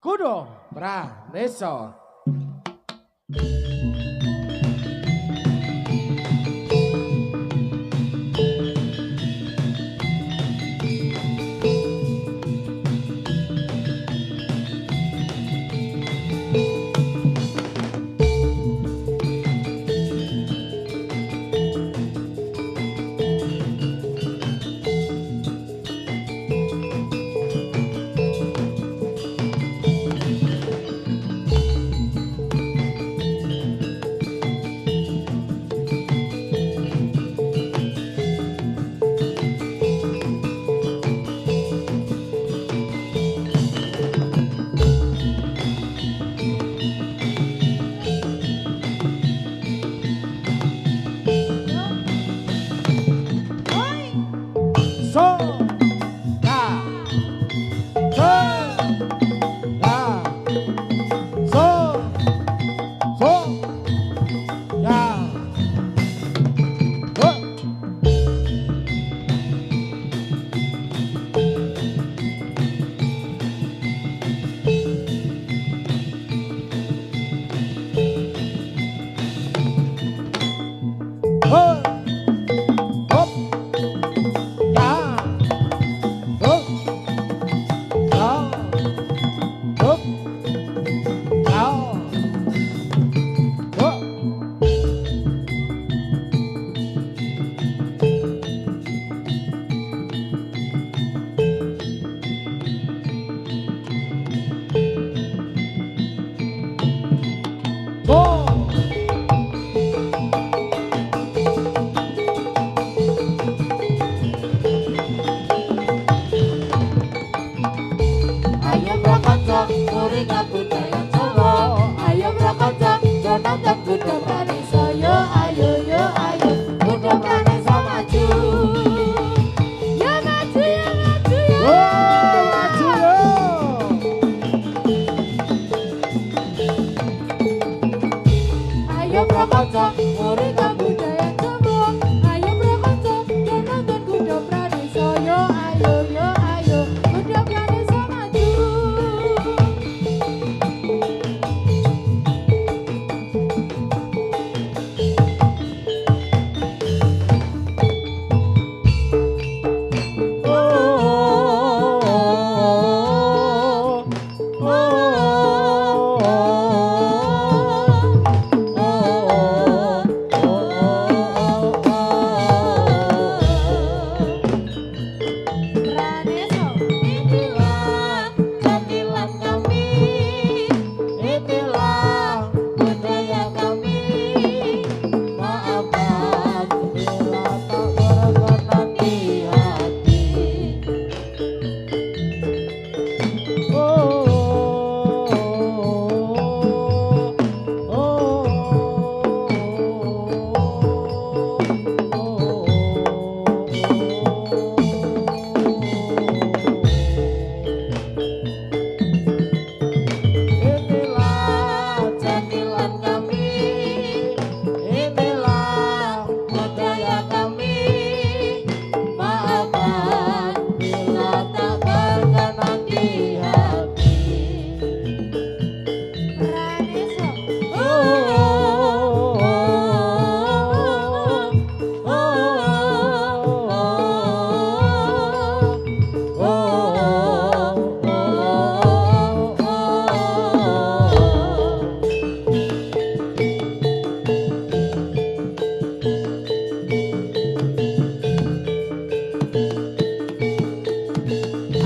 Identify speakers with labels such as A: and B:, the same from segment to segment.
A: Kudu Pranesa.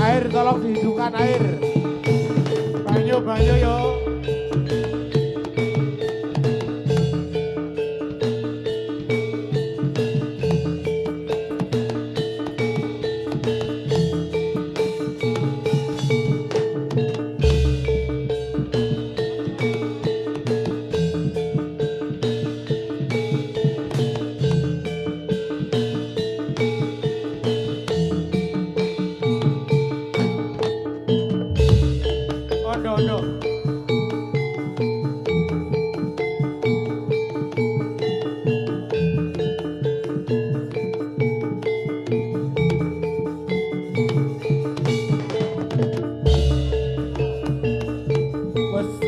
A: Air tolong dihidupkan air. Banyu yo.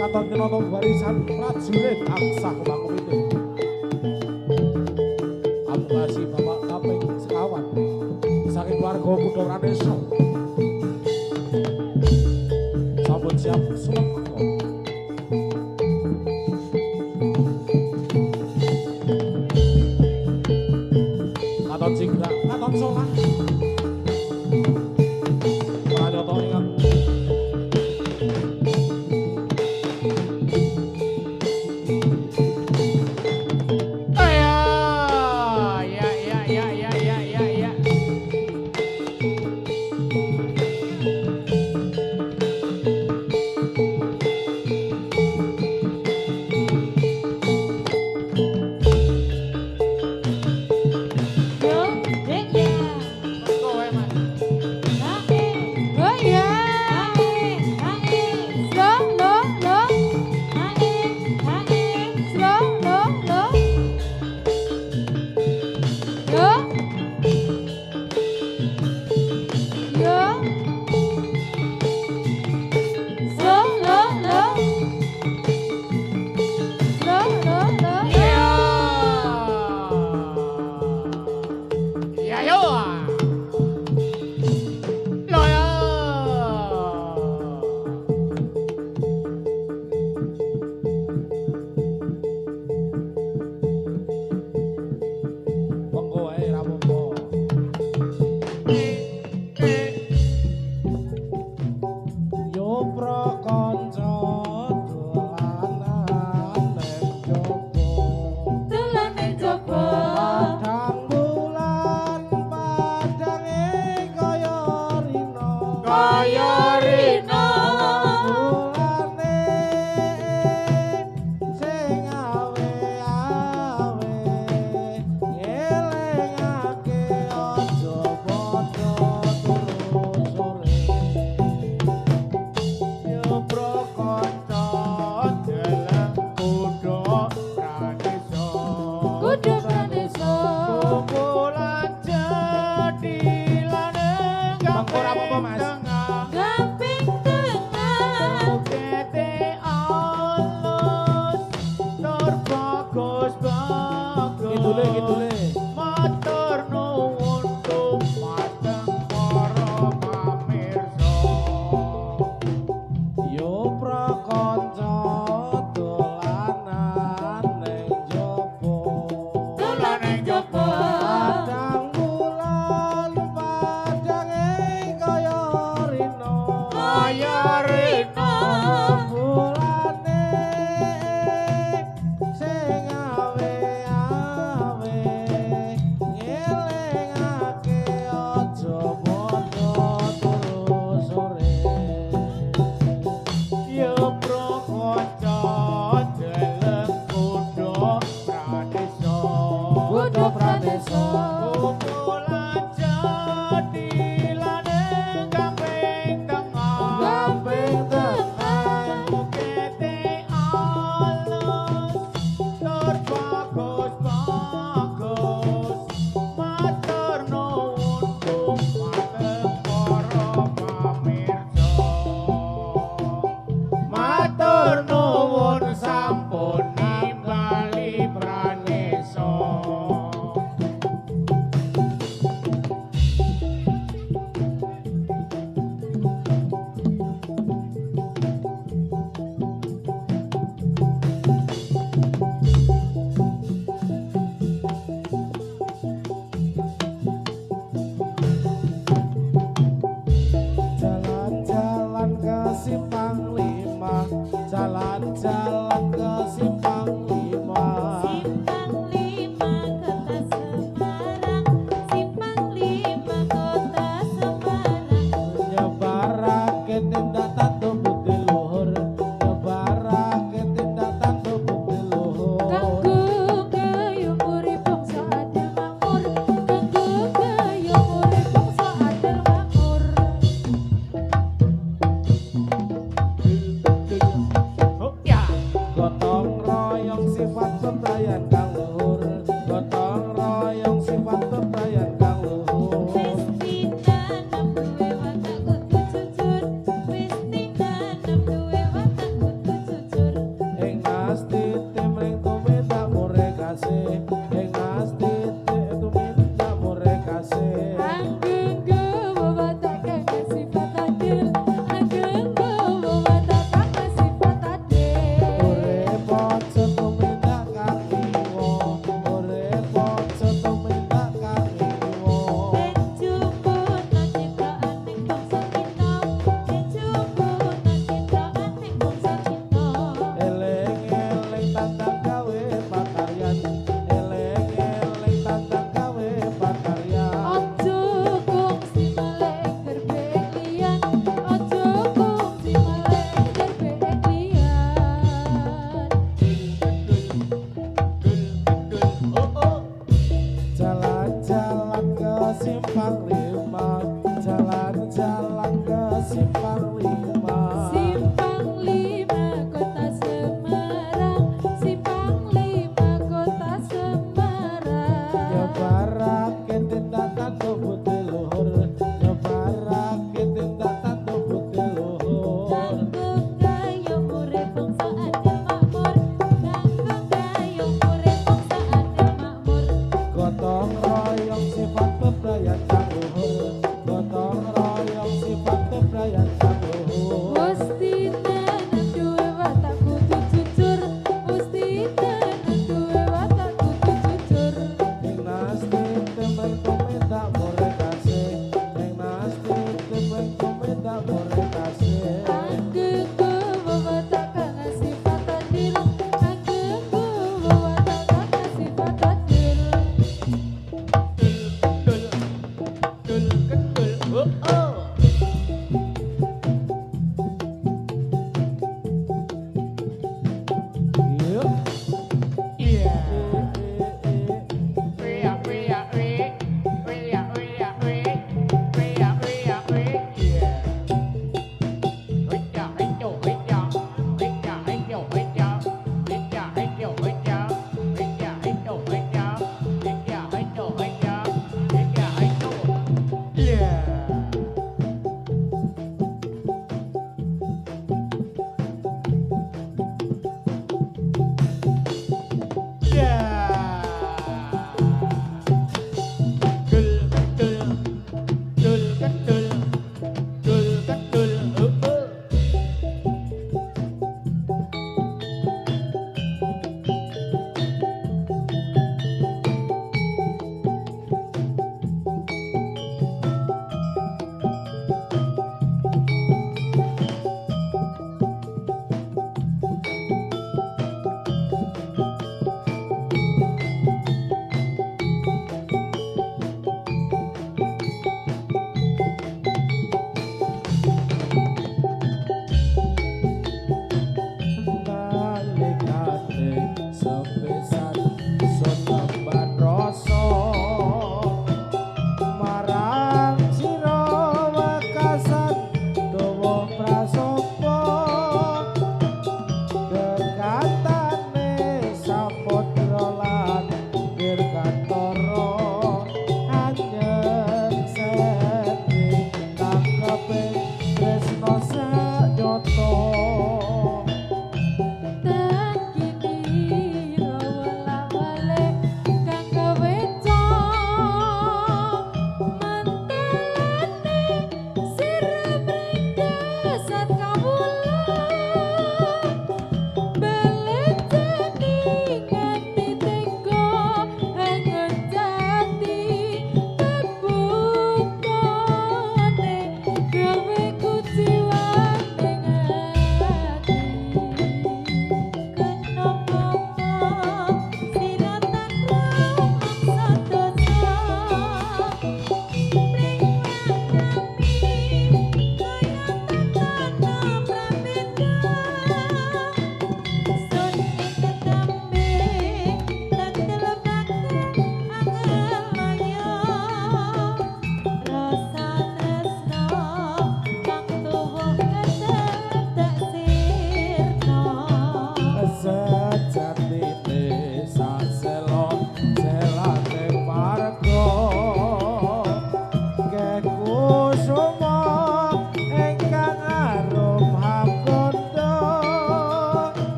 A: katon kinata barisan prajurit tansah kembang itu. Abdasi Bapak kaping sekawan saking keluarga Kudo Radeso. Sampun siap sumeka. Katon Cinggra, katon Solah. Pranyoto ingat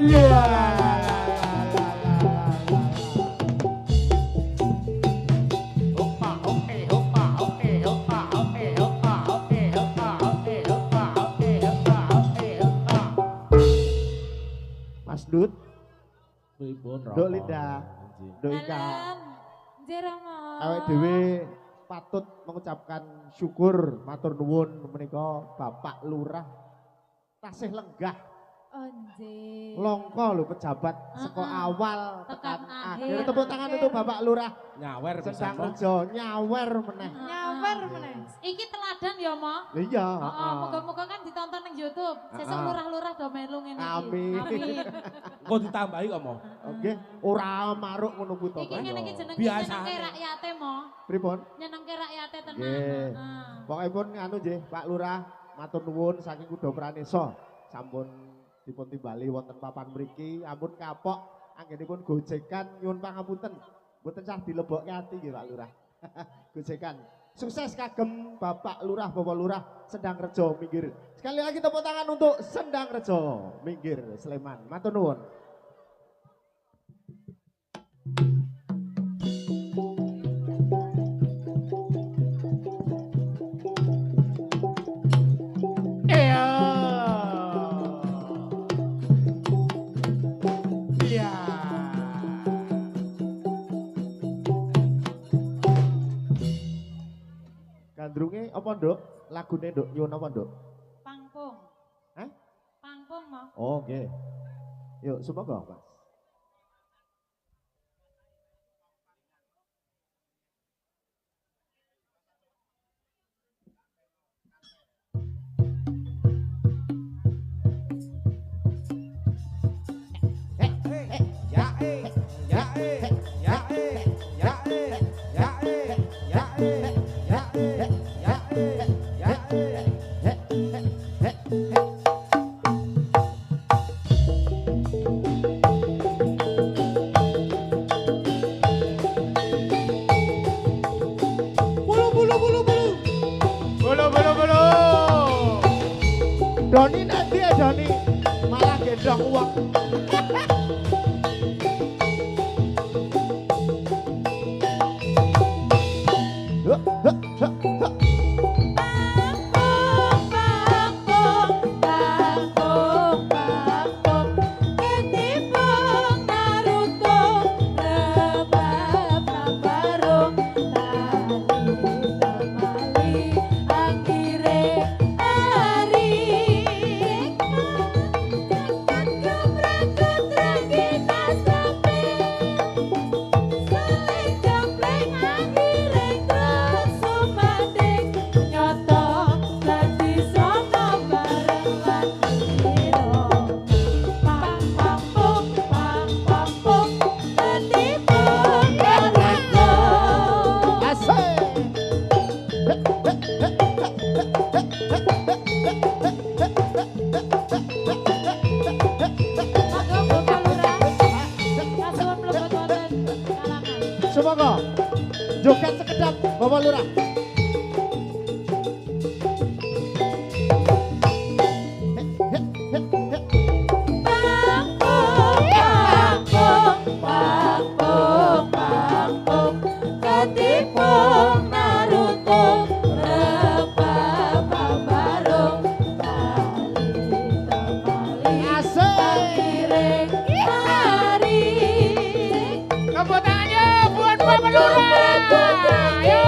B: Iya. Hoppa, oke, hoppa, oke, hoppa, oke, hoppa, oke, hoppa, oke, hoppa, oke, hoppa, oke, hoppa. Mas Dut,
A: Pripun
B: Dok Linda, Dok Ika. Awake dhewe patut mengucapkan syukur matur nuwun menika Bapak Lurah tasih lenggah
C: Onje.
B: longko lho pejabat saka awal
C: Tekan
B: tekan
C: akhir.
B: akhir. Tepuk tangan untuk Bapak Lurah
A: Nyawer
B: sedang
A: pisan.
B: kerja nyawer meneh.
C: Nyawer meneh. Iki teladan ya, Mo.
B: Lha iya,
C: Heeh, muga-muga kan ditonton ning YouTube. Sesuk
B: Heeh.
C: lurah-lurah do melu ngene iki.
B: Amin.
C: Amin.
A: Kok ditambahi kok mau?
B: Oke, ora maruk ngono kuwi to.
C: Iki ngene iki jenenge
A: Biasane.
C: nyenengke rakyate, Mo.
B: Pripun?
C: Nyenengke rakyate tenan.
B: Nggih.
C: Heeh.
B: Pokoke pun anu nggih, Pak Lurah matur nuwun saking Kuda Pranesa sampun dipun timbali wonten papan mriki, ampun kapok anggenipun gojekan nyuwun pangapunten. Mboten sah dilebokke ati nggih Pak Lurah. Gojekan. Sukses kagem Bapak Lurah, Bapak Lurah Sendang Rejo minggir. Sekali lagi tepuk tangan untuk Sendang Rejo minggir Sleman. Matur nuwun. Iya. Iya. Gandrunge apa, Nduk? Lagune, Nduk, nyuwun apa, Nduk?
C: Pangpung.
B: Hah?
C: Pangpung, Mo.
B: Oh, nggih. Yuk, semoga, Mas. Doni nanti ya Doni, malah gendong uang. Semoga joget sekedap Bapak Lurah.
C: Tepuk tangannya buat Bapak Lurah. Ayo.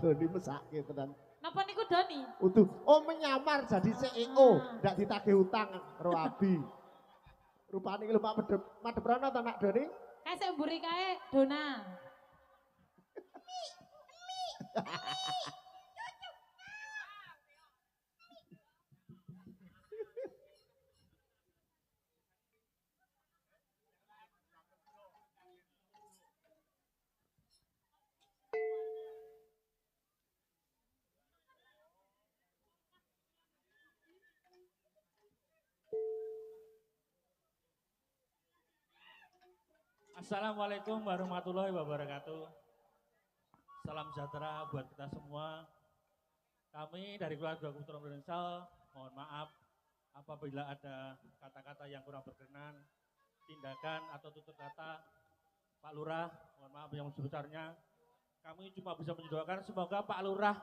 B: Doni mesake tenan.
C: Napa niku Doni?
B: Utuh, oh menyamar jadi CEO, ndak ditagih utang karo Abi. Rupane iki lho Pak madhep rono to Nak Doni?
C: Kae sik mburi kae Dona.
D: Assalamualaikum warahmatullahi wabarakatuh. Salam sejahtera buat kita semua. Kami dari keluarga Putra Indonesia mohon maaf apabila ada kata-kata yang kurang berkenan, tindakan atau tutur kata Pak Lurah, mohon maaf yang sebesarnya. Kami cuma bisa mendoakan semoga Pak Lurah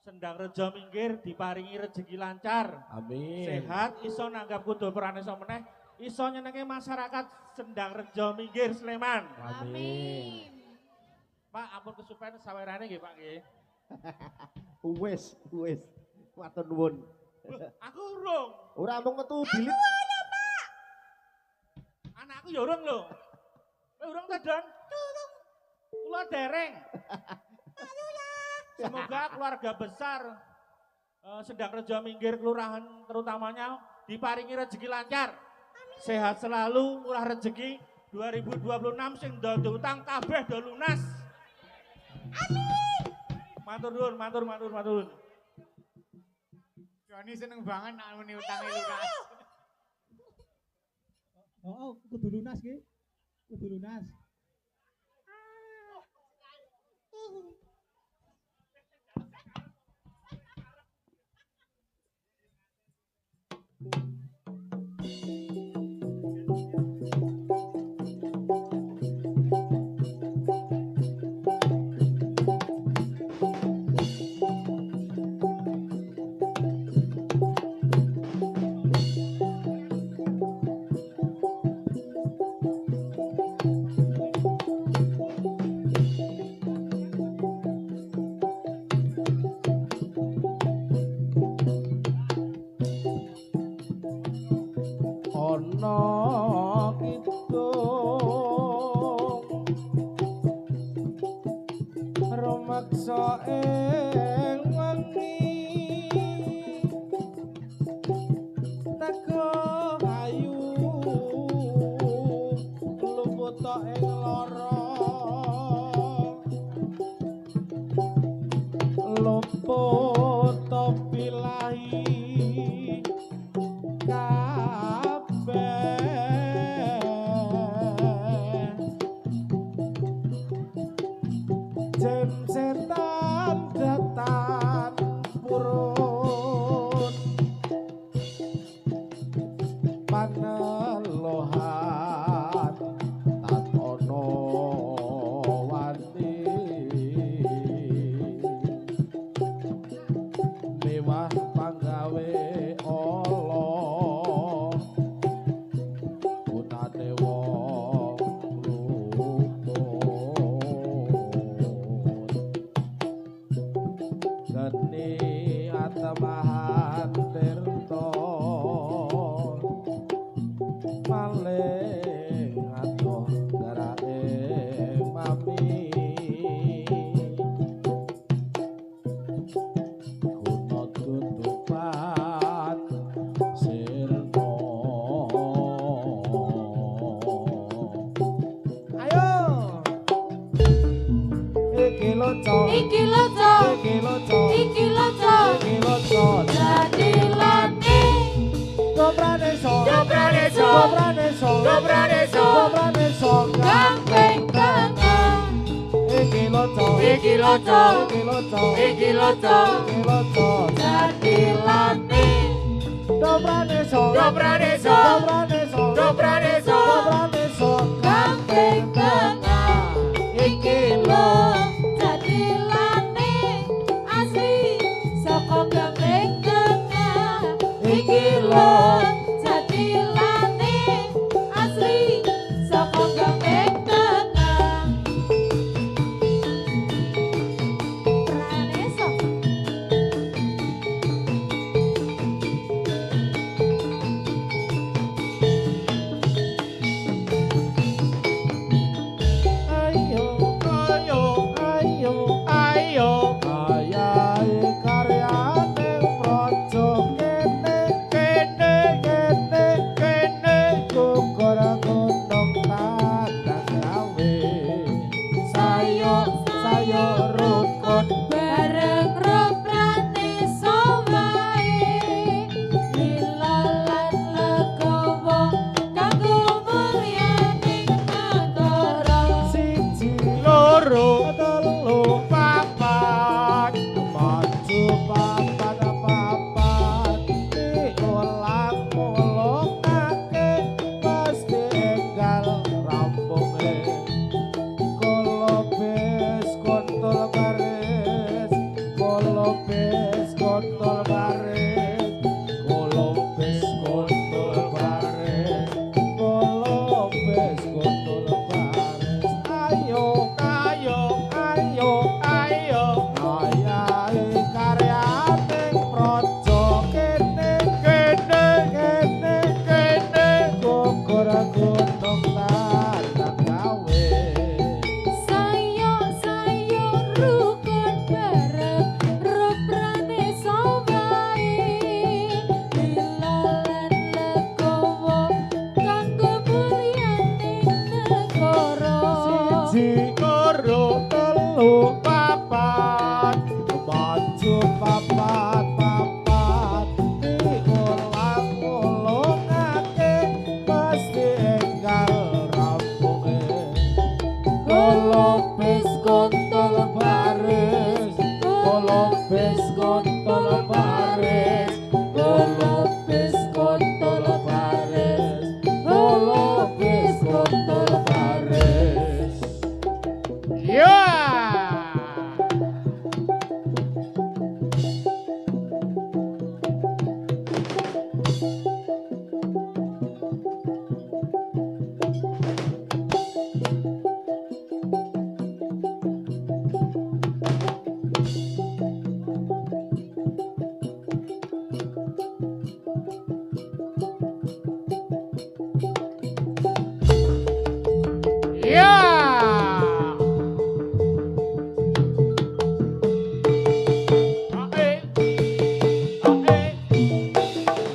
D: Sendang Rejo minggir diparingi rezeki lancar.
A: Amin.
D: Sehat iso nanggap kudu peran iso meneh, iso nyenenge masyarakat Sendang Rejo minggir Sleman.
A: Amin.
D: Pak, ampun kesupen sawerane nggih Pak nggih.
B: Wis. Matur nuwun.
D: Aku urung.
B: Ora mung metu bilit.
D: Anakku ya urung lho. Kowe urung ta, Don? Urung. Kula dereng. Semoga keluarga besar Sendang Rejo minggir kelurahan terutamanya diparingi rezeki lancar. Sehat selalu, murah rezeki 2026 sing do utang kabeh do lunas. Amin. Matur nuwun.
E: Joni seneng banget nak muni utange lunas.
F: Oh, kudu lunas ki. Kudu lunas.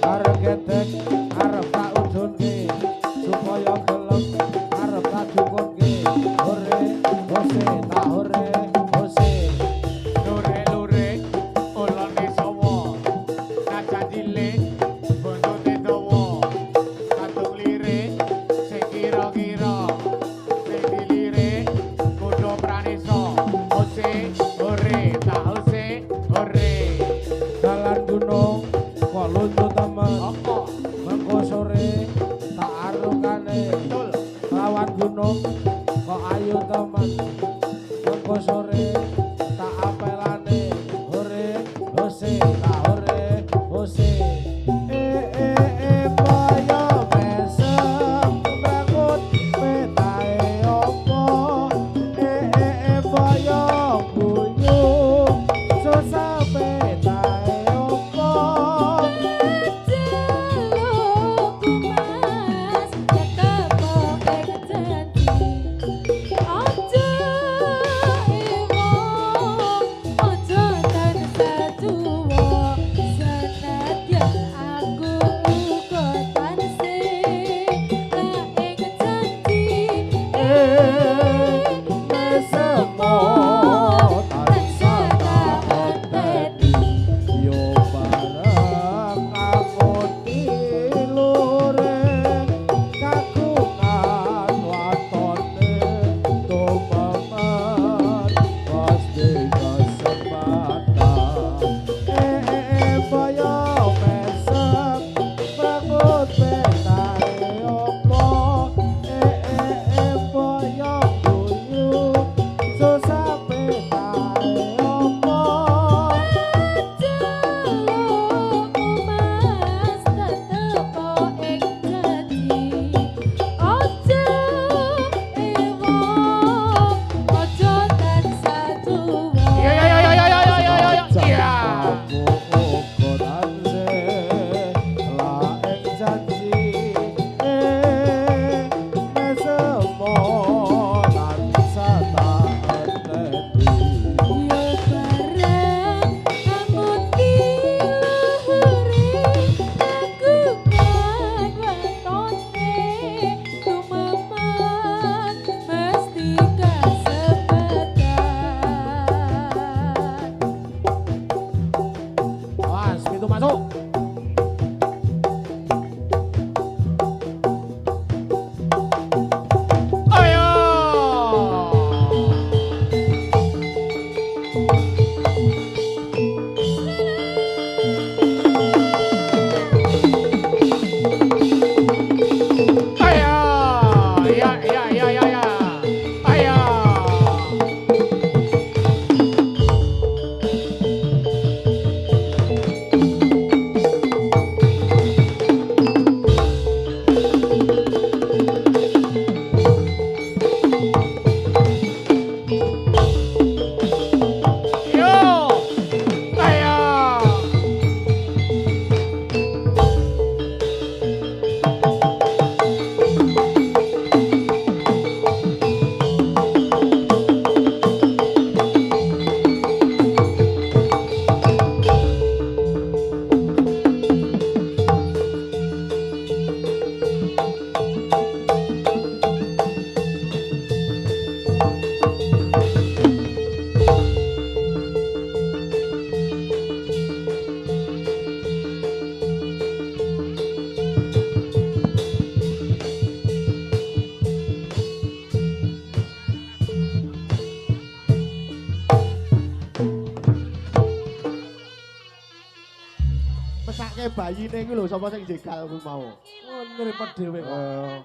A: Arep gedek, arep tak udunke, supaya gelem, arep tak dukunke. Hore, hose, tak hore, hose.
E: Lure-lure ulane sawa. Kacan cilik bontote dawa. Katung lirik sing kira-kira. Sing dilirik kudu pranisa. Ose, ore, tak ose, ore.
A: Dalan gunung, kok luntur temen.
E: Apa?
A: Mengko sore, tak arukane.
E: Betul.
A: Lawan gunung, kok ayu temen. Mengko sore, tak apelane. Hore, hose, tak hore, hose. Boyo mesem, bangun petae opo. Boyo guyung, susah petae opo.
B: mesake bayine iki lho sapa sing jegal kuwi mau.
A: Oh, nripet dhewe kok.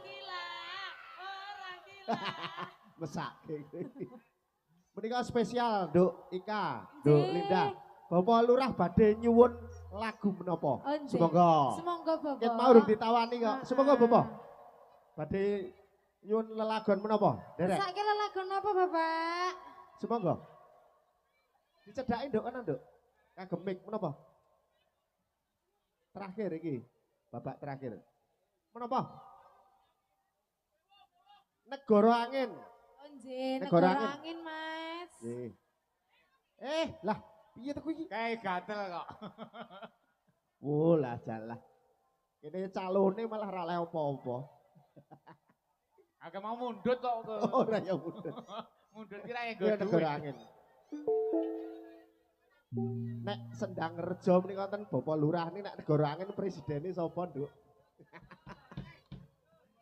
B: Mesake. Menika spesial Nduk Ika, Nduk Linda. Bapak Lurah badhe nyuwun lagu menapa?
C: Oh, nggih.
B: Semoga.
C: Semonggo Bapak.
B: Ket mau urung ditawani kok. Semoga
C: Ah.
B: Bapak. Badhe nyuwun lelagon menapa? Derek.
C: Saiki lelagon apa Bapak?
B: Semoga. Dicedhaki nduk ana nduk. Kagem mik menapa? Terakhir iki. Babak terakhir. Menapa? Negara angin.
C: Oh nggih,
B: Negara
C: negara
B: angin.
C: angin Mas.
B: Nggih. Lah, piye to kuwi?
E: Kayak gatel kok.
B: Oh, lah jalah. Kene calone malah ra oleh apa-apa.
E: Agak mau mundut kok.
B: Ora ya mundut.
E: Mundut kira yang
B: Ya
E: gue
B: negara angin. Nek Sendang Rejo menika wonten Bapak Lurah ini nek negara angin presidene sapa, Nduk?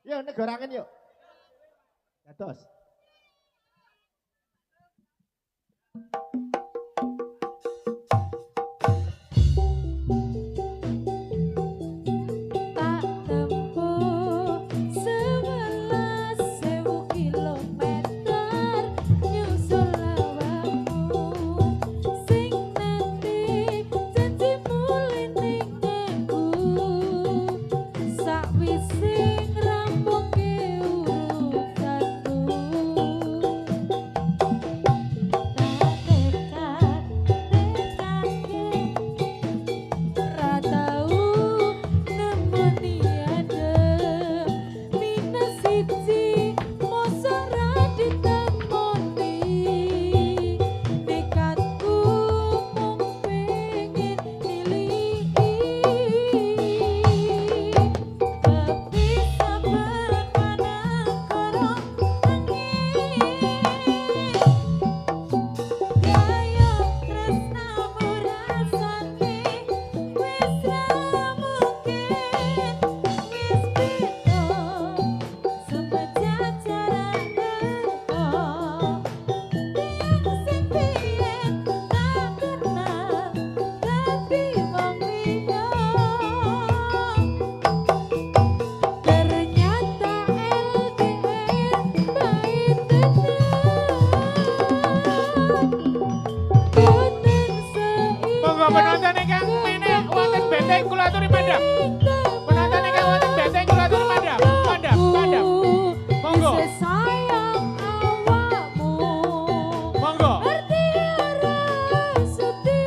B: Yo negara angin yuk. Dados.
C: Tak tempuh 11.000 kilometer nyusul awakmu sing nanti janjimu ning aku sakwise ngrampunge urusanku
E: penonton ingkang meneh wonten benteng kula aturi madhap. Penonton ingkang wonten benteng kula aturi madhap. Madhap. Monggo.
C: Sayang awakmu.
E: Monggo.
C: Ngerti ora sudi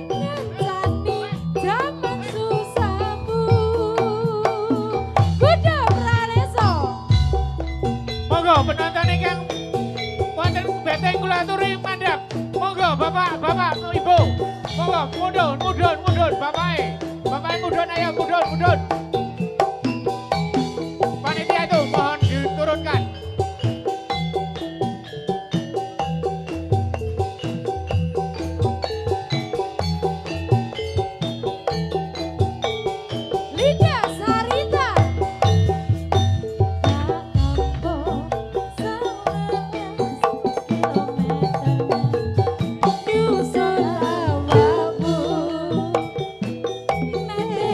C: ngancani jaman susahmu. Kudu prareso.
E: Monggo penonton ingkang wonten benteng kula aturi madhap. Monggo Bapak, Ibu. Monggo mudhun bapake. Bapake mudhun ayo mudhun. Panitia itu mohon diturunkan.
C: Lida Sarita. Tak tempuh 11 kilometer nyusul awakmu. Nanti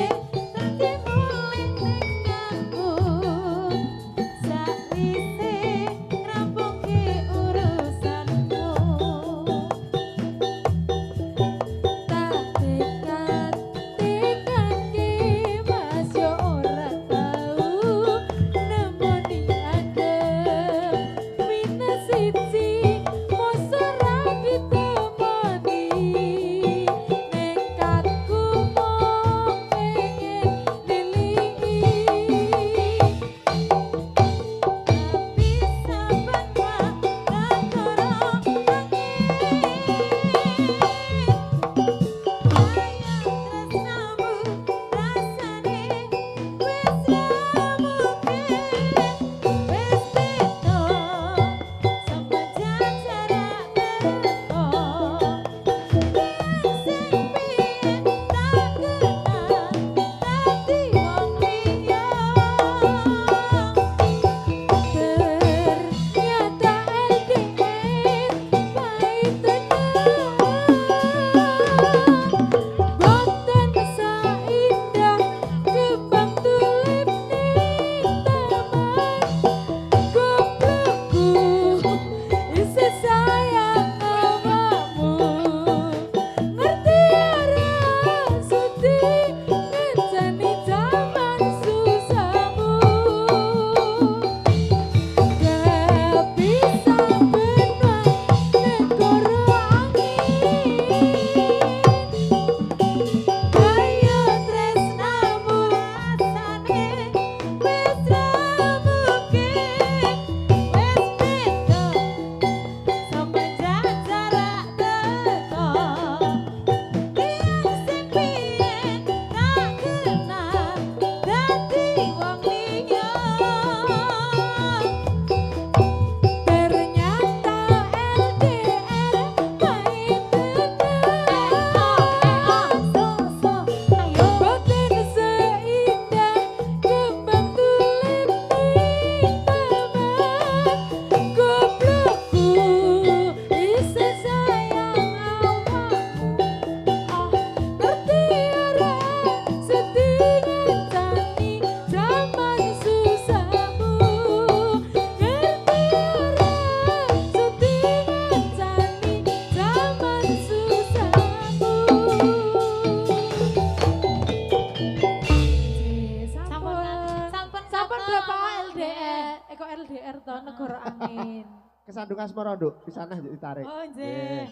C: kok LDR to negara angin.
B: Kesandung asmara, Nduk. Pisanah yo ditarik.
C: Oh, nggih.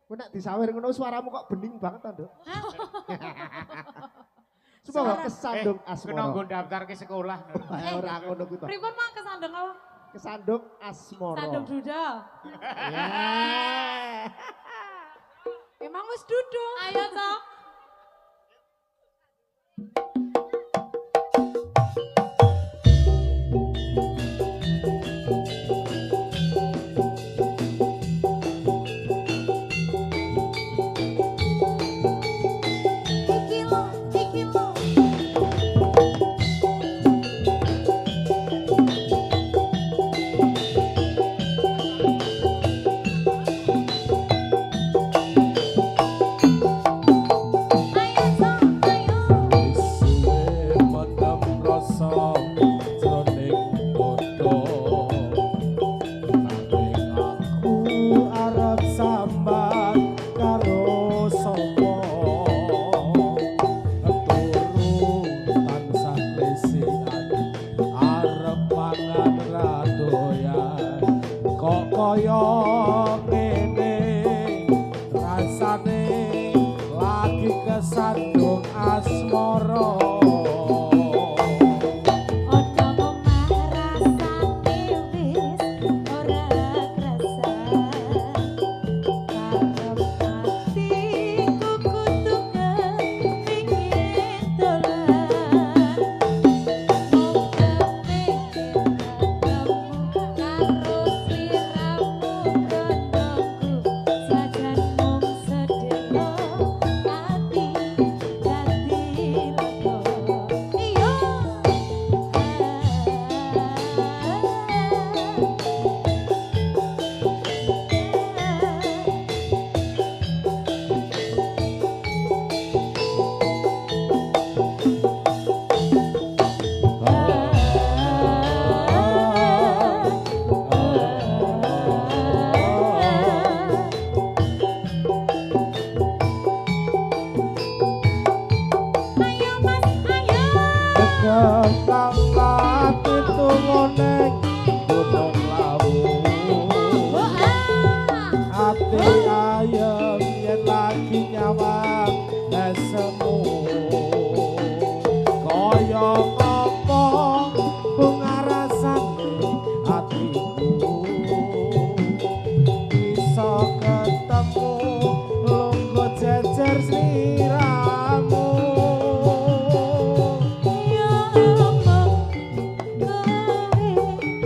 B: Kowe nek disawer ngono suaramu kok bening banget to, Nduk. Coba kok kesandung
E: Kena
B: asmara.
E: nggo daftar ke sekolah.
B: Ora ngono kuwi to.
C: Pripun mang kesandung apa?
B: Kesandung asmara.
C: Sandung duda.
B: Ya.
C: Emang wis duduk. Ayo to. Iki lo.
A: Kaya ngene rasane lagi kesandung asmara.
C: Ono omah rasane wis ora krasa. Karep atiku kudu kepingin dolan. Mau kepingin ketemu karo sliramu rondoku. Sajan mung sedelo ati dadi lega. Iya. Ayo Mas, ayo.
A: Kekang ati tungoneng gunung lawu. Ati ayem yen lagi nyawang esemu. Kaya apa bunga rasane atiku bisa ketemu lungguh jejer sliramu.
C: Ya omong kowe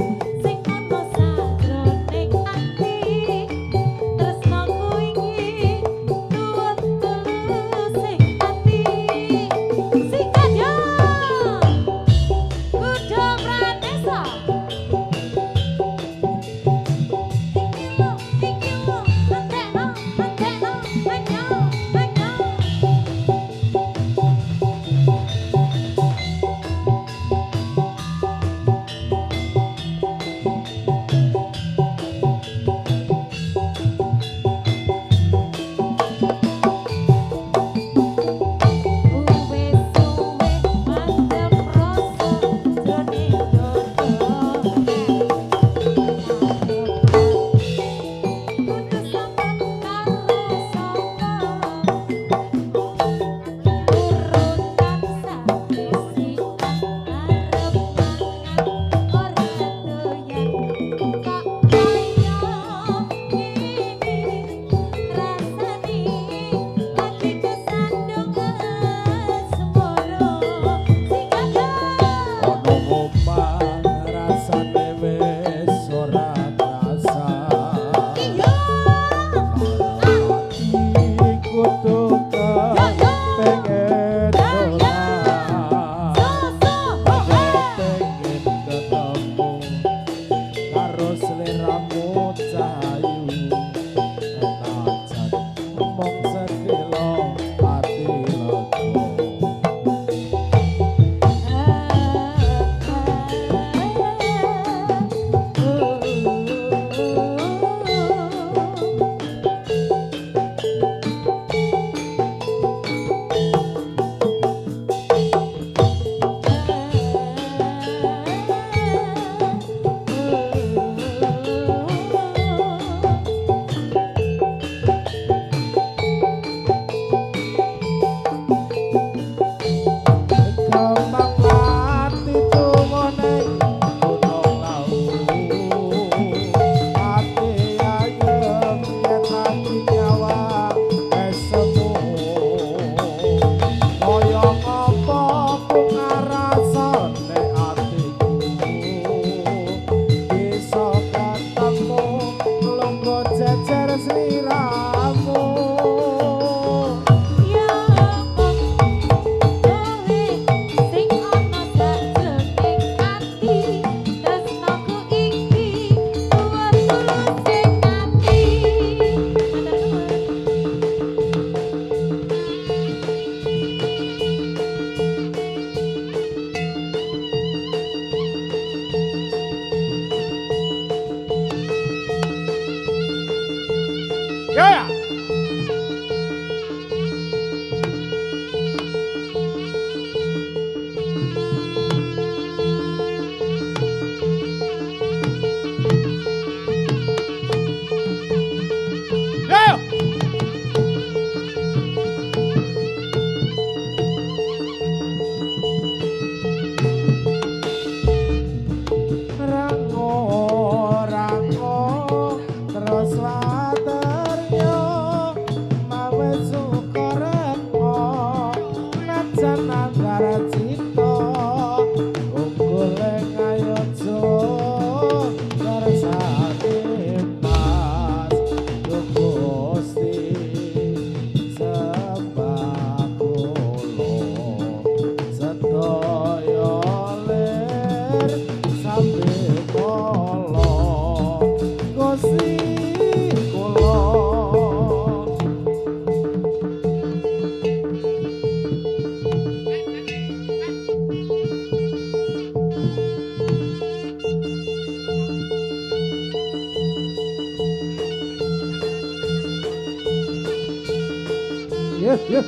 A: Yuk.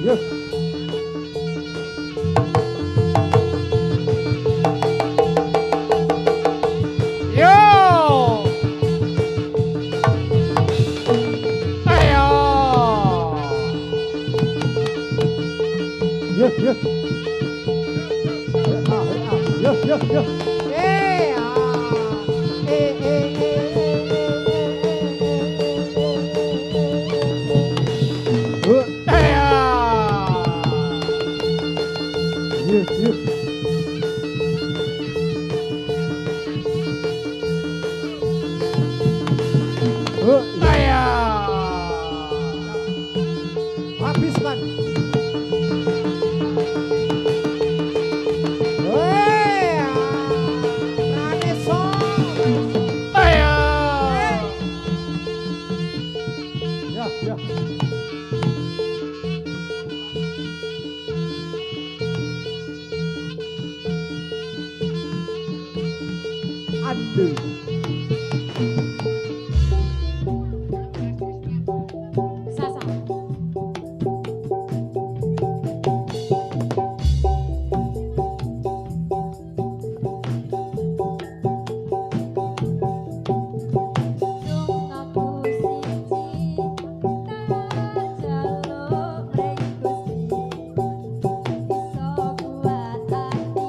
A: Yuk.
E: Yo. Ayo.
A: Yuk, yuk. Yuk, yuk, yuk.
E: Ayo.
A: Yuk, yuk.
E: Ayo.
A: Habis man.
E: Ayo.
A: Ya, ya. Aduh.
C: Sasa. Dung aku siji tak jaluk mring Gusti iso buat ati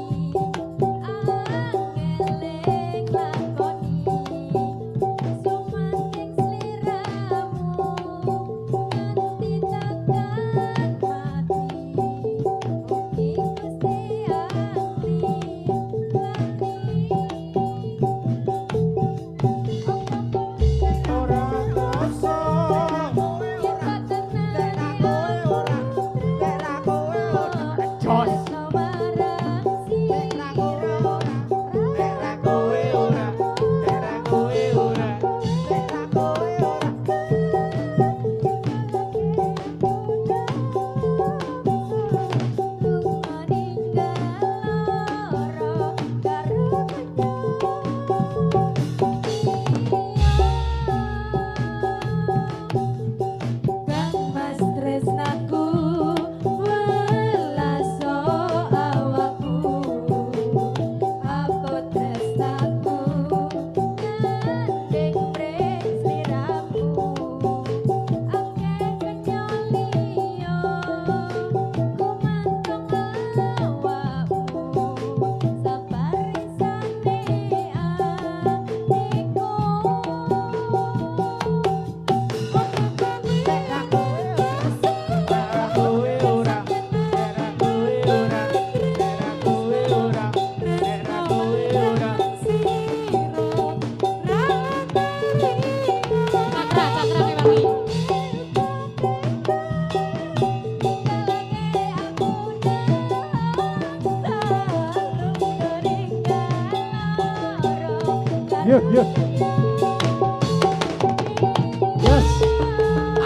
C: angeling lakoni sumaking sliramu nganti tekan mati mugi Gusti ati
E: Jos.
C: Mas tresnaku welaso awakku apa tresnaku ngandeng mring sliramu akeh kenyoliyo kumantong awakmu sabarisane atiku
A: Yuk, yuk. Yes.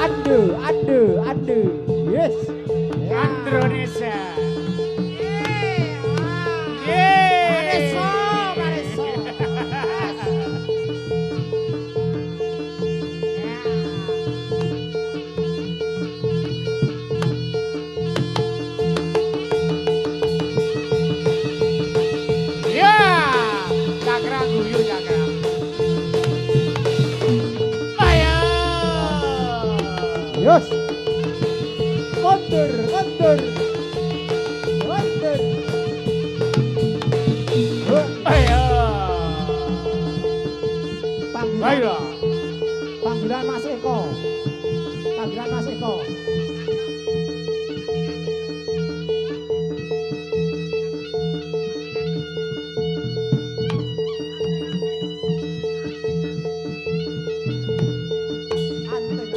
A: Adu. Yes.
E: Indonesia. Ya, cakra guyu cakra. Ayo.
A: Yes. Kondur.
E: Ayo.
F: Panggilan,
E: Ayo.
F: panggilan Mas Eko. Panggilan Mas Eko. Anteng.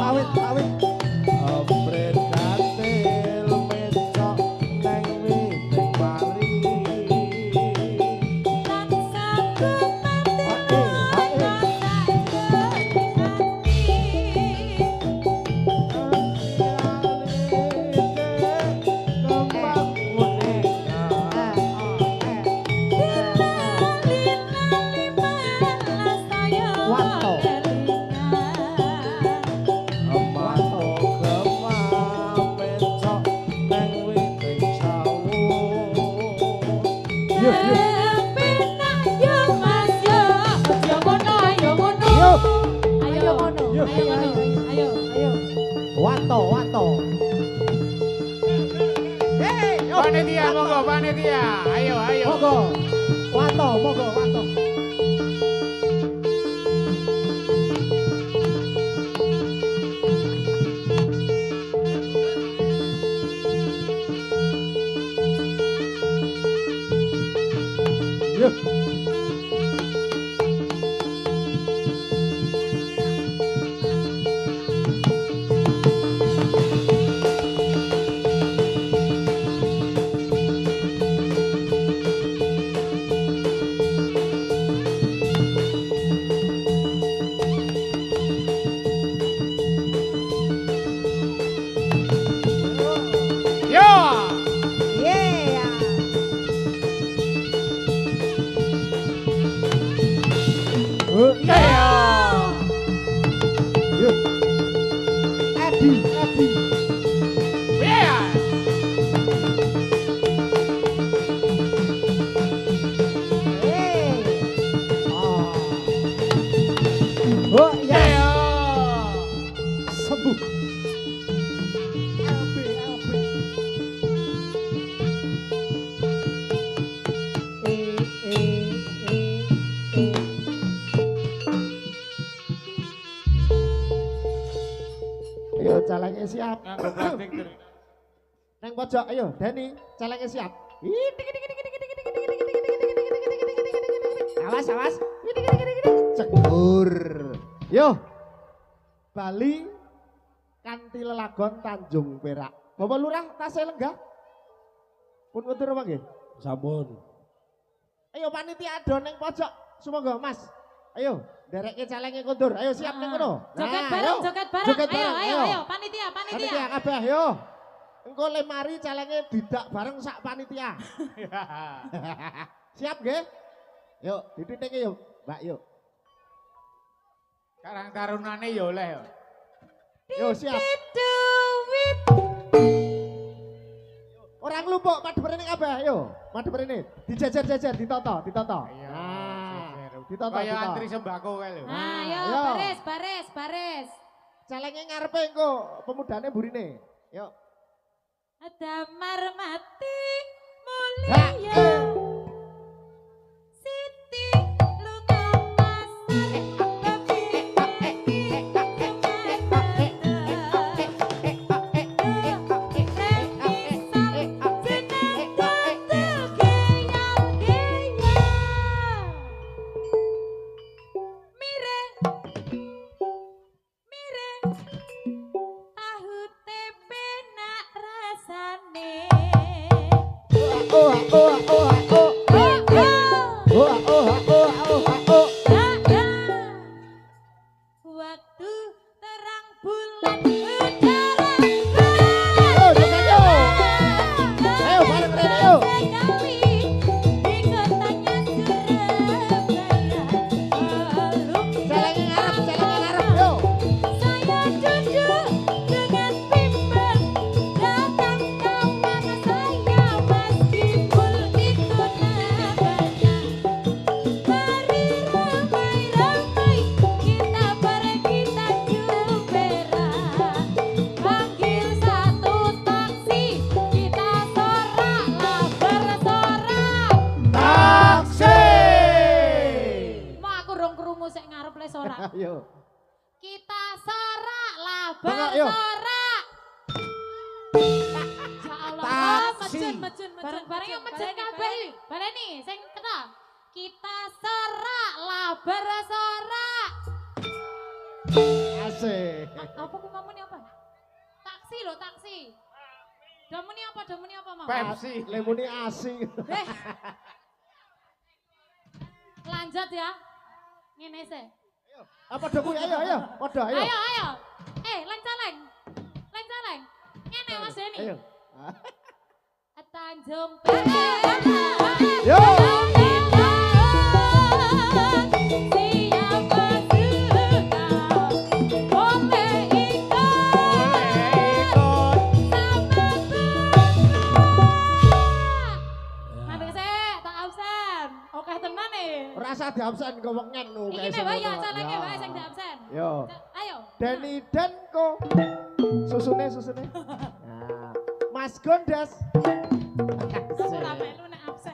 F: awit, awit.
A: Ombren katil mecok neng witing mari.
C: Lan sanggup mati
F: Hae, hae.
A: Kembang kuning.
F: Wanto.
A: Emato kemang mecok neng witing sawu.
F: Yuk, yuk. Wanto, wanto.
E: Panitia, monggo panitia. Ayo, ayo.
F: Monggo. Wanto, monggo, wanto.
A: Yuk.
E: Yo.
F: Yeah.
E: Ayo.
F: Yuk. Edi, Edi.
E: Yeah.
F: Oh, ya.
E: Ayo.
F: Sembuh. LB, LB.
B: Ayo calengnya siap.
E: Nganggo plastik terus.
B: Neng pojok, ayo Dani, calengnya siap. Awas, awas. Cekur. Yo. Bali Kanthi Lelagon Tanjung Perak. Bapak Lurah tasih lenggah. Pun ngetur apa nggih?
A: Sampun.
B: Ayo panitia ado neng pojok. Sumangga Mas. Ayo, dereke calenge kundur. Ayo siap neng kono.
C: Joget
B: Nah,
C: bareng,
B: ayo.
C: joget bareng.
B: Joget
C: Ayo,
B: bareng,
C: ayo,
B: ayo.
C: ayo. Panitia,
B: Panitia
C: panitia.
B: kabeh yo. Engko lemari calenge didak bareng sak panitia. Siap nggih? Yuk, dititik yuk, Mbak yuk.
E: Karang tarunane yo oleh yo.
B: Yo siap.
C: Duit.
B: Orang lumpuk padhe mrene kabeh, ayo. Madhe mrene. Dijejer-jejer, ditoto, ditoto.
E: Ayo.
B: Nah, ditoto,
E: Kaya
B: ditoto.
E: antri sembako kae lho.
C: Nah, ayo,
B: Ayo.
C: baris, baris, baris.
B: Calenge ngarepe engko pemudane burine. Yuk.
C: Damar mati
B: Ha,
C: mulia. Siti lunga pasar tahu tempe nak rasane.
B: Oh, oh, oh, oh, oh. Oh, oh, oh, oh, oh.
C: Waktu terang bulan udara
B: Yo, joget yo. Ayo bareng rene yo.
C: sekali di kotanya Surabaya.
B: Calenge ngarep yo.
C: Saya duduk dengan bimbang, datang kawan saya meskipun itu namanya. Mari ramai-ramai kita pergi Tanjung Perak, panggil satu taksi, kita soraklah bersorak.
B: Taksi.
C: Mau aku rong krungu sik ngarep le sorak.
B: Ayo.
C: Kita soraklah
B: Bengok, yuk.
C: bersorak. Ya Allah,
B: Taksi.
C: mecun. Bareng-bareng yang mecun kabeh iki. Baleni sing kena. Kita soraklah bersorak.
B: Asik.
C: Apa ku mau muni apa? Taksi lho, taksi. Domuni apa, Mam?
E: Pepsi.
B: Lemuni asik.
C: Eh. Lanjut ya. Ngene sih.
B: Apa doku ayo. Padha ayo.
C: Ayo. Lencaleng. Ngene Mas Deni.
B: Ayo.
C: Tanjung
B: Yo. Rasa di absen kok wengen lho.
C: Iki nek wae ya calenge wae sing di absen.
B: Yo.
C: Ayo.
B: Deni Denko. Susune. Nah, Mas Gondes.
C: Aku ora melu nek absen.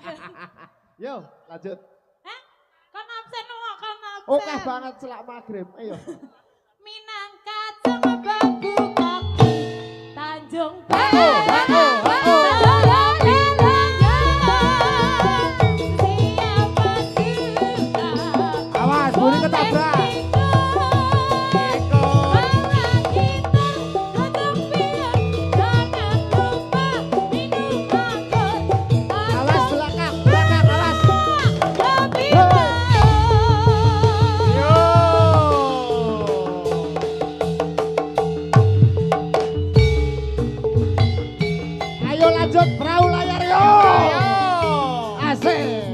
B: Yo, lanjut.
C: Hah? Kan absen kok kan absen.
B: Oke banget selak maghrib. Ayo.
C: Minangka babu koki Tanjung
B: Awas, bunyi ketabrak. Awas belakang, awas.
E: Yo.
B: Ayo lanjut perahu layar yo.
E: Ayo.
B: Asik.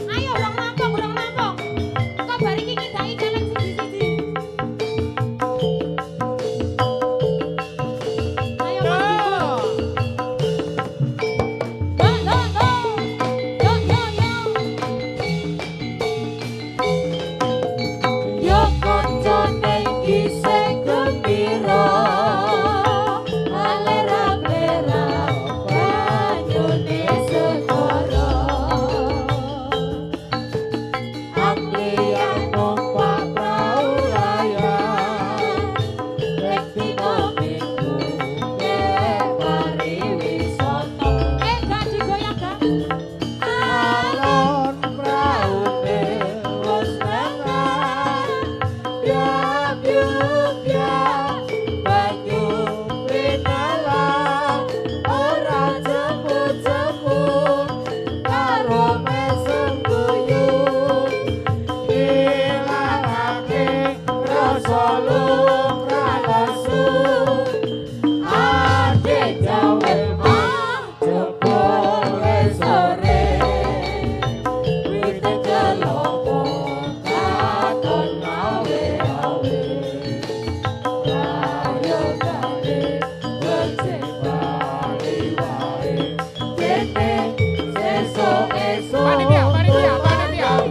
C: Ayo urang nampung. Kok bar iki ngidai challenge siji-siji. Ayo
E: Yo.
C: Mas. Yo koncone iki gembira. Alera-alera banyune segara. Amlian numpak perahu layar Rektina minggu pariwisata gak digoyang gak?
B: Alon perahu wis nengan. Biak-biak banyu pinalang. Ora jemput-jemput karo mesem guyub. Ilangake rasa lumrah lesu. Adik jawe mah jebule sore. Wite kelopo katon awe-awe. Ayo kali becik bali-bali. Kene sesuk-esuk
E: Panitia.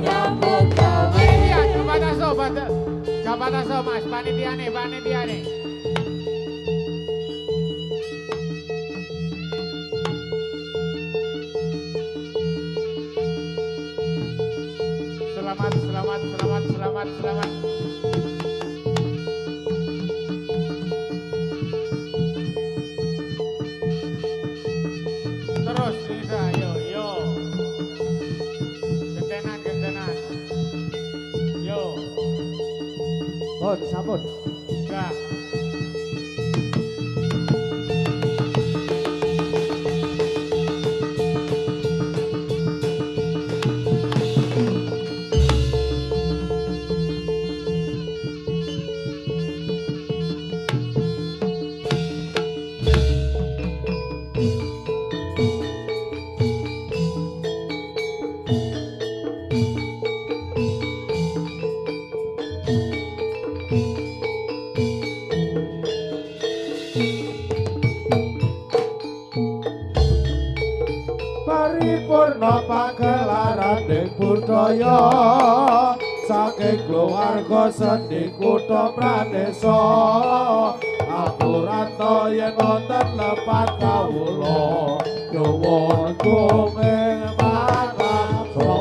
B: nyambut gawe.
E: Jabat aso Mas, panitia nih. Selamat. Terus Lisa, yo. Gentenan. Yo.
B: Bon, sampun.
E: Enggak.
B: Paripurna pagelaran ing budaya saking keluarga seni kutha Pranesa. Aturanto yen wonten lepat kawula nyuwun kuming matam sapa.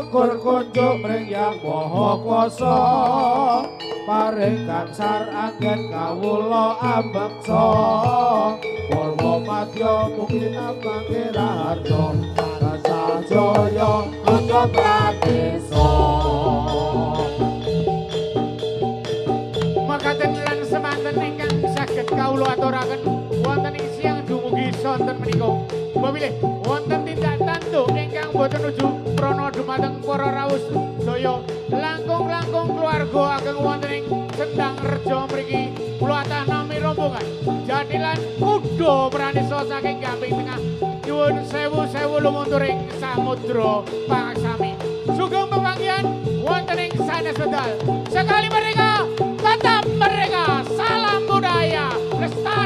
A: syukur kunjuk mring Yang Maha Kuwasa paring gansar anggen kawula ambeksa Purwa madya mugi nambangke raharja rasa jaya angga pradesa
E: makaten lan semanten ingkang saged kawula aturaken wonten ing siang dumugi sonten menika Bapilih wonten tindak tanduk ingkang boten nuju prana dumateng para rawuh daya langkung-langkung keluarga ageng wonten ing Sendang Reja mriki kula atah nami rombongan jadilan kuda pranisa saking Gamping Tengah nyuwun sewu-sewu lumunturing samudra pangsami sugeng pepanggihan wonten ing sanes wedal sekali mereka tetap mereka salam budaya lestari